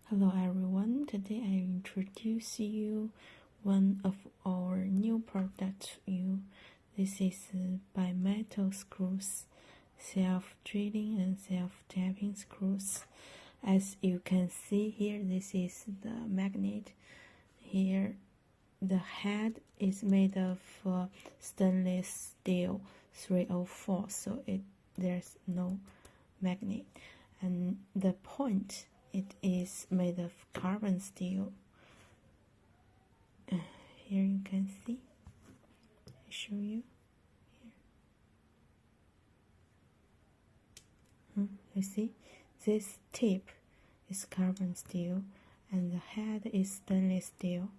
Hello everyone, today I introduce you one of our new products. This is bimetal screws, self-drilling and self-tapping screws. As you can see here, this is the magnet. Here the head is made of stainless steel 304, so there's no magnet, and the point, it is made of carbon steel. Here you can see, I show you here. You see, this tip is carbon steel and the head is stainless steel.